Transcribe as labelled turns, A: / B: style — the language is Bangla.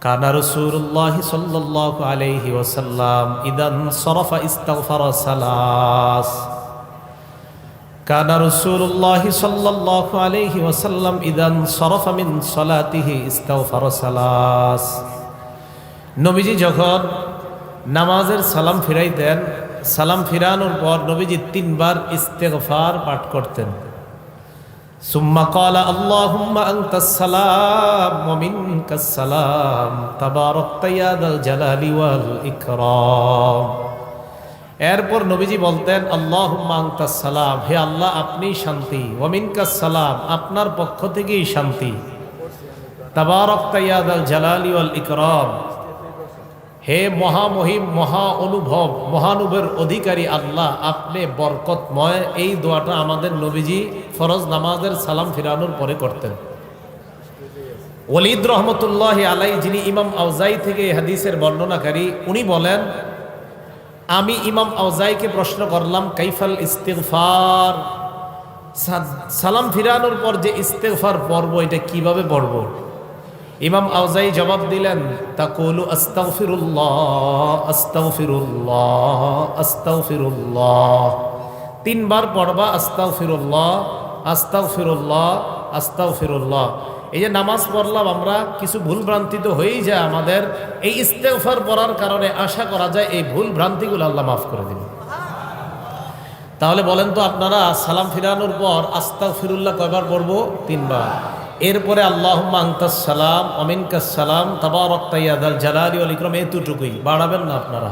A: কানা রাসূলুল্লাহ সাল্লাল্লাহু আলাইহি ওয়াসাল্লাম ইদান সরাফা ইস্তাগফারা সালাস। কানা রাসূলুল্লাহ সাল্লাল্লাহু আলাইহি ওয়াসাল্লাম ইদান সরাফা মিন সালাতিহি ইস্তাগফারা সালাস। নবীজি যখন নামাজের সালাম ফিরাইতেন, সালাম ফিরানোর পর নবীজি 3 বার ইস্তেগফার পাঠ করতেন। সুম্মা ক্বালা আল্লাহুম্মা আনতাস সালাম ওয়া মিনকাস সালাম তাবারাকতা ইয়া যাল জালালি ওয়াল ইকরাম। এরপর নবীজি বলতেন আল্লাহুম্মা আনতাস সালাম, হে আল্লাহ আপনি শান্তি, ওয়া মিনকাস সালাম আপনার পক্ষ থেকেই শান্তি, তাবারাকতা ইয়া যাল জালালি ওয়াল ইকরাম হে মহামহিম মহা অনুভব মহানুভবের অধিকারী আল্লাহ আপনি বরকতময়। এই দোয়াটা আমাদের নবীজি ফরজ নামাজের সালাম ফিরানোর পরে করতেন। ওয়ালিদ রহমতুল্লাহ আলাই, যিনি ইমাম আউজাই থেকে হাদিসের বর্ণনাকারী, উনি বলেন আমি ইমাম আউজাইকে প্রশ্ন করলাম কাইফাল ইস্তিগফার, সালাম ফিরানোর পর যে ইস্তিগফার পড়ব এটা কিভাবে পড়ব? ইমাম আউজাই জবাব দিলেন তাকুলু আস্তাগফিরুল্লাহ আস্তাগফিরুল্লাহ আস্তাগফিরুল্লাহ, 3 বার পড়বা আস্তাগফিরুল্লাহ আস্তাগফিরুল্লাহ আস্তাগফিরুল্লাহ। এই যে নামাজ পড়লাম আমরা, কিছু ভুল ভ্রান্তি তো হয়েই যায় আমাদের, এই ইস্তেগফার পড়ার কারণে আশা করা যায় এই ভুল ভ্রান্তিগুলো আল্লাহ মাফ করে দিবেন। তাহলে বলেন তো আপনারা সালাম ফিরানোর পর আস্তাগফিরুল্লাহ কয়বার পড়বো? 3 বার। এরপরে আল্লাহুম্মা আনতাস সালাম ওয়া মিনকাস সালাম তাবারাকতা ইয়া যাল জালালি ওয়াল ইকরাম, এতটুকুই, বাড়াবেন না আপনারা।